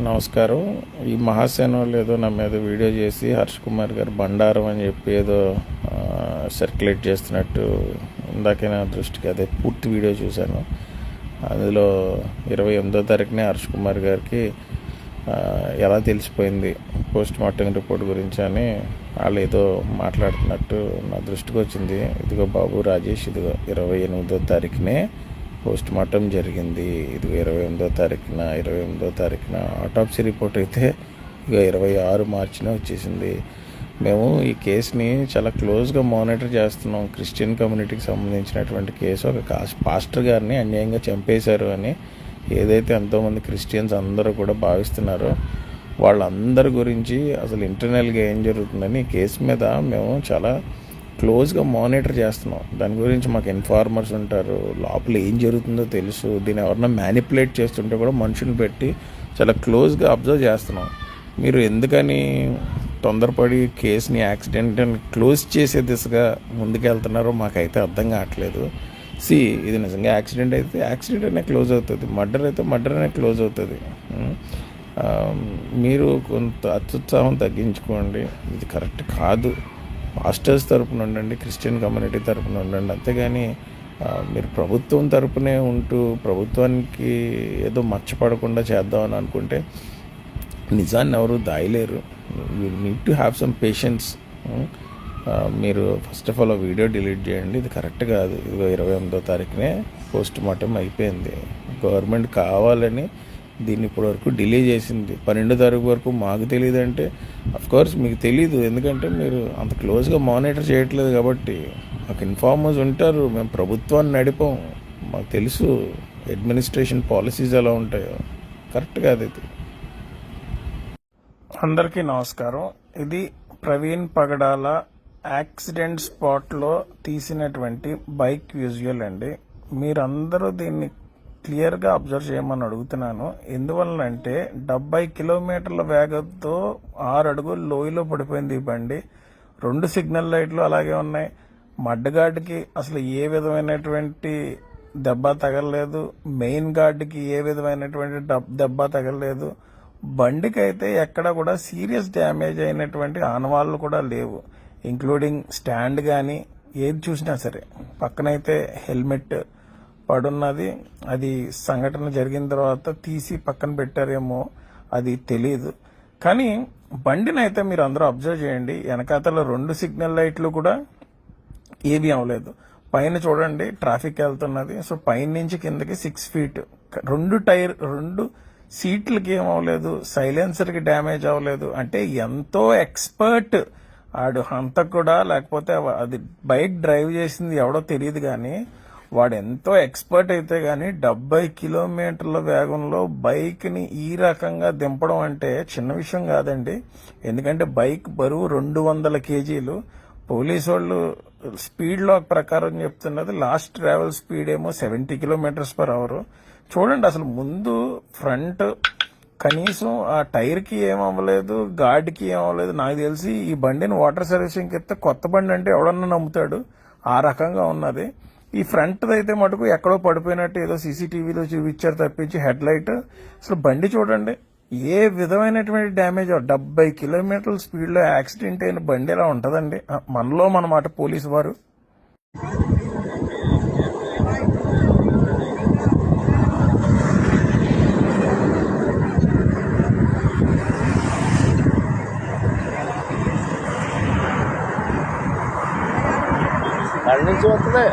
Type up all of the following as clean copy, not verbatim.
నమస్కారం. ఈ మహాసేన వాళ్ళు ఏదో నా మీద వీడియో చేసి హర్ష్ కుమార్ గారు బండారం అని చెప్పి ఏదో సర్క్యులేట్ చేస్తున్నట్టు ఇందాకే నా దృష్టికి అదే పూర్తి వీడియో చూశాను. అందులో 28వ తారీఖునే హర్ష్ కుమార్ గారికి ఎలా తెలిసిపోయింది పోస్ట్ మార్టం రిపోర్ట్ గురించి అని వాళ్ళు ఏదో మాట్లాడుతున్నట్టు నా దృష్టికి వచ్చింది. ఇదిగో బాబు రాజేష్, ఇదిగో 28వ తారీఖునే పోస్ట్ మార్టం జరిగింది. ఇది 28వ తారీఖున ఆటోప్సీ రిపోర్ట్ అయితే ఇక 26 మార్చినే వచ్చేసింది. మేము ఈ కేసుని చాలా క్లోజ్గా మానిటర్ చేస్తున్నాం. క్రిస్టియన్ కమ్యూనిటీకి సంబంధించినటువంటి కేసు. ఒక పాస్టర్ గారిని అన్యాయంగా చంపేశారు అని ఏదైతే ఎంతోమంది క్రిస్టియన్స్ అందరూ కూడా భావిస్తున్నారో వాళ్ళందరి గురించి అసలు ఇంటర్నల్గా ఏం జరుగుతుందని ఈ కేసు మీద మేము చాలా క్లోజ్గా మానిటర్ చేస్తున్నాం. దాని గురించి మాకు ఇన్ఫార్మర్స్ ఉంటారు, లోపల ఏం జరుగుతుందో తెలుసు. దీన్ని ఎవరన్నా మ్యానిపులేట్ చేస్తుంటే కూడా మనుషుని పెట్టి చాలా క్లోజ్గా అబ్జర్వ్ చేస్తున్నాం. మీరు ఎందుకని తొందరపడి కేసుని యాక్సిడెంట్ అని క్లోజ్ చేసే దిశగా ముందుకెళ్తున్నారో మాకైతే అర్థం కావట్లేదు. ఇది నిజంగా యాక్సిడెంట్ అయితే యాక్సిడెంట్ అనే క్లోజ్ అవుతుంది, మర్డర్ అయితే మర్డర్ అనే క్లోజ్ అవుతుంది. మీరు కొంత అత్యుత్సాహం తగ్గించుకోండి. ఇది కరెక్ట్ కాదు. పాస్టర్స్ తరపున ఉండండి, క్రిస్టియన్ కమ్యూనిటీ తరపున ఉండండి. అంతేగాని మీరు ప్రభుత్వం తరపునే ఉంటూ ప్రభుత్వానికి ఏదో మర్చిపడకుండా చేద్దామని అనుకుంటే నిజాన్ని ఎవరు దాయలేరు. You need to have some patience. మీరు first of all video delete చేయండి. ఇది కరెక్ట్ కాదు. ఇదిగో 28వ తారీఖునే పోస్ట్ మార్టం అయిపోయింది. గవర్నమెంట్ కావాలని దీన్ని ఇప్పటి వరకు డిలే చేసింది. 12వ తారీఖు వరకు మాకు తెలియదు అంటే అఫ్కోర్స్ మీకు తెలీదు, ఎందుకంటే మీరు అంత క్లోజ్గా మానిటర్ చేయట్లేదు కాబట్టి. మాకు ఇన్ఫార్మర్స్ ఉంటారు, మేము ప్రభుత్వాన్ని నడిపాం, మాకు తెలుసు అడ్మినిస్ట్రేషన్ పాలసీస్ ఎలా ఉంటాయో. కరెక్ట్ కాదు ఇది. అందరికీ నమస్కారం. ఇది ప్రవీణ్ పగడాల యాక్సిడెంట్ స్పాట్లో తీసినటువంటి బైక్ విజువల్ అండి. మీరందరూ దీన్ని క్లియర్గా అబ్జర్వ్ చేయమని అడుగుతున్నాను. ఎందువల్లంటే 70 కిలోమీటర్ల వేగంతో 6 అడుగులు లోయలో పడిపోయింది ఈ బండి. 2 సిగ్నల్ లైట్లు అలాగే ఉన్నాయి. మడ్డగార్డుకి అసలు ఏ విధమైనటువంటి దెబ్బ తగలలేదు. మెయిన్ గార్డుకి ఏ విధమైనటువంటి దెబ్బ తగలలేదు. బండికి అయితే ఎక్కడ కూడా సీరియస్ డ్యామేజ్ అయినటువంటి ఆనవాళ్ళు కూడా లేవు, ఇంక్లూడింగ్ స్టాండ్ కానీ ఏది చూసినా సరే. పక్కనైతే హెల్మెట్ పడున్నది. అది సంఘటన జరిగిన తర్వాత తీసి పక్కన పెట్టారేమో, అది తెలియదు. కానీ బండిని అయితే మీరు అందరూ అబ్జర్వ్ చేయండి. వెనకాతల 2 సిగ్నల్ లైట్లు కూడా ఏమీ అవ్వలేదు. పైన చూడండి ట్రాఫిక్ వెళ్తున్నది. సో పైన నుంచి కిందకి 6 ఫీట్. 2 సీట్లకి ఏమవ్వలేదు, సైలెన్సర్కి డ్యామేజ్ అవ్వలేదు. అంటే ఎంతో ఎక్స్పర్ట్ ఆడు అంత కూడా, లేకపోతే అది బైక్ డ్రైవ్ చేసింది ఎవడో తెలియదు కానీ వాడు ఎంతో ఎక్స్పర్ట్ అయితే గానీ 70 కిలోమీటర్ల వేగంలో బైక్ని ఈ రకంగా దింపడం అంటే చిన్న విషయం కాదండి. ఎందుకంటే బైక్ బరువు 200 కేజీలు. పోలీసు వాళ్ళు స్పీడ్ లాక్ ప్రకారం చెప్తున్నది లాస్ట్ ట్రావెల్ స్పీడ్ ఏమో 70 km/h. చూడండి అసలు ముందు ఫ్రంట్ కనీసం ఆ టైర్కి ఏమవ్వలేదు, గార్డ్కి ఏమవ్వలేదు. నాకు తెలిసి ఈ బండిని వాటర్ సర్వీసింగ్కి ఇస్తే కొత్త బండి అంటే ఎవడన్నా నమ్ముతాడు, ఆ రకంగా ఉన్నది. ఈ ఫ్రంట్ అయితే మటుకు ఎక్కడో పడిపోయినట్టు ఏదో సీసీటీవీలో చూపించారు తప్పించి హెడ్ లైట్ అసలు బండి చూడండి ఏ విధమైనటువంటి డ్యామేజ్. 70 కిలోమీటర్ల స్పీడ్లో యాక్సిడెంట్ అయిన బండి ఎలా ఉంటుందండి. మనలో మనమాట పోలీసు వారు. నుంచి వస్తుంది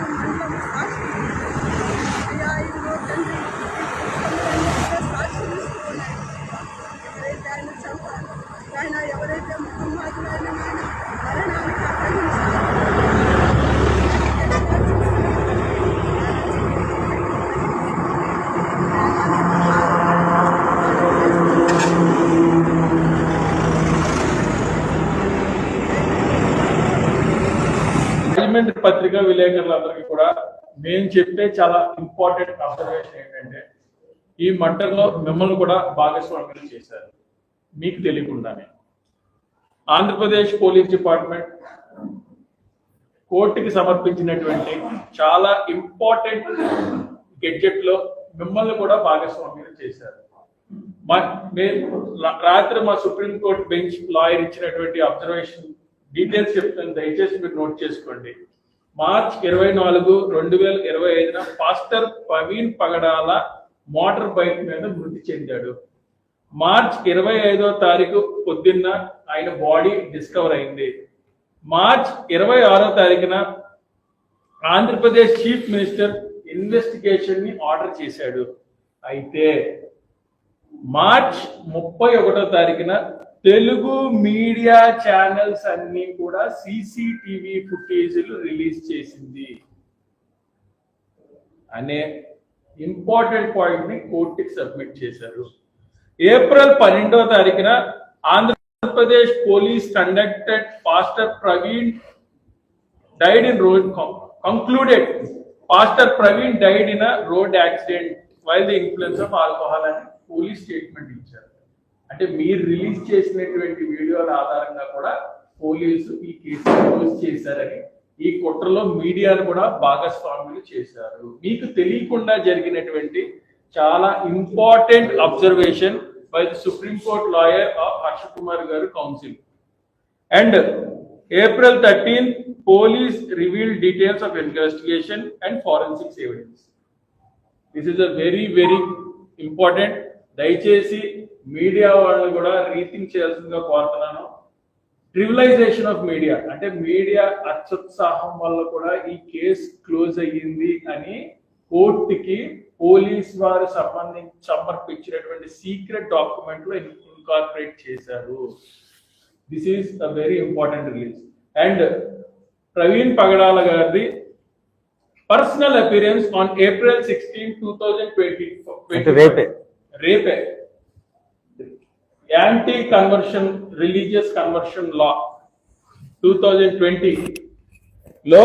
మండలం సాక్షి అయ్యా ఇదిగో తండ్రి సాక్షి తీసుకున్నాడు. ఎవరైతే ఆయన చంపారు ఆయన ఎవరైతే ముఖమాదులైన ఆయన మరణానికి అప్పగించారు. రాజమండ్రి పత్రికా విలేకరులందరికీ కూడా నేను చెప్పే చాలా ఇంపార్టెంట్ అబ్జర్వేషన్ ఏంటంటే ఈ మర్డర్లో మిమ్మల్ని కూడా భాగస్వామ్యం చేశారు మీకు తెలియకుండానే. ఆంధ్రప్రదేశ్ పోలీస్ డిపార్ట్మెంట్ కోర్టుకి సమర్పించినటువంటి చాలా ఇంపార్టెంట్ గెడ్జెట్ లో మిమ్మల్ని కూడా భాగస్వామ్యం చేశారు. రాత్రి మా సుప్రీంకోర్టు బెంచ్ లాయర్ ఇచ్చినటువంటి అబ్జర్వేషన్ డీటెయిల్స్ చెప్తాను, దయచేసి మీరు నోట్ చేసుకోండి. మార్చ్ 24, 2025 పాస్టర్ ప్రవీణ్ పగడాల మోటార్ బైక్ మీద మృతి చెందాడు. మార్చ్ 25వ తారీఖు పొద్దున్న ఆయన బాడీ డిస్కవర్ అయింది. మార్చ్ 26వ తారీఖున ఆంధ్రప్రదేశ్ చీఫ్ మినిస్టర్ ఇన్వెస్టిగేషన్ ని ఆర్డర్ చేశాడు. అయితే మార్చ్ 31వ తారీఖున తెలుగు మీడియా ఛానల్స్ అన్ని కూడా సీసీటీవీ ఫుటేజీలు రిలీజ్ చేసింది అనే ఇంపార్టెంట్ పాయింట్ ని కోర్టుకి సబ్మిట్ చేశారు. ఏప్రిల్ 12వ తారీఖున Andhra Pradesh police conducted pastor Praveen died in road concluded pastor Praveen died in a road accident while the influence of alcohol అని పోలీస్ స్టేట్మెంట్ ఇచ్చారు. అంటే మీరు రిలీజ్ చేసినటువంటి వీడియోల ఆధారంగా కూడా పోలీసు ఈ కేసు క్లోజ్ చేశారని, ఈ కుట్రలో మీడియాను కూడా భాగస్వాములు చేశారు. మీకు తెలియకుండా జరిగినటువంటి చాలా important observation by the supreme court lawyer of Harsha Kumar గారు council. And April 13, police revealed details of investigation and forensics evidence. This is a very, very important. దయచేసి మీడియా వాళ్ళని కూడా రీథింక్ చేయాల్సిందిగా కోరుతున్నాను. ట్రివిలైజేషన్ ఆఫ్ మీడియా అంటే మీడియా అత్యుత్సాహం వల్ల కూడా ఈ కేసు క్లోజ్ అయ్యింది అని కోర్టుకి పోలీస్ వారు సమర్పించినటువంటి సీక్రెట్ డాక్యుమెంట్ లో ఇన్కార్పొరేట్ చేశారు. This is a very important release. And Praveen Pagadala గారి పర్సనల్ అపియరెన్స్ ఆన్ April 16, 2020 రేపే anti conversion religious conversion law 2020 లో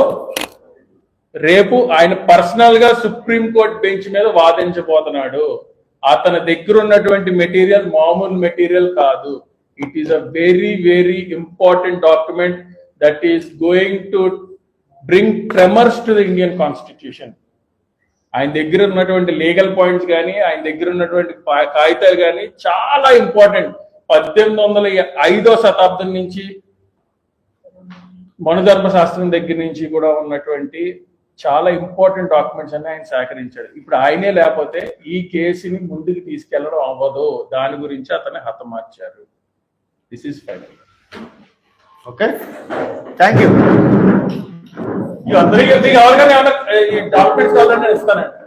రేపు ఆయన పర్సనల్ గా సుప్రీం కోర్ట్ బెంచ్ మీద వాదించబోతున్నాడు. అతని దగ్గర ఉన్నటువంటి మెటీరియల్ మామూలు మెటీరియల్ కాదు. It is a very, very important document that is going to bring tremors to the Indian constitution. ఆయన దగ్గర ఉన్నటువంటి లీగల్ పాయింట్స్ కానీ ఆయన దగ్గర ఉన్నటువంటి కాగితాలు కానీ చాలా ఇంపార్టెంట్. 1805వ శతాబ్దం నుంచి మనుధర్మ శాస్త్రం దగ్గర నుంచి కూడా ఉన్నటువంటి చాలా ఇంపార్టెంట్ డాక్యుమెంట్స్ అన్ని ఆయన సేకరించాడు. ఇప్పుడు ఆయనే లేకపోతే ఈ కేసుని ముందుకు తీసుకెళ్లడం అవ్వదు. దాని గురించి అతన్ని హతమార్చారు. This is final. Okay, thank you. అందరికీ ఎవరికైనా డాక్యుమెంట్స్ కావాలని నేను ఇస్తానండి.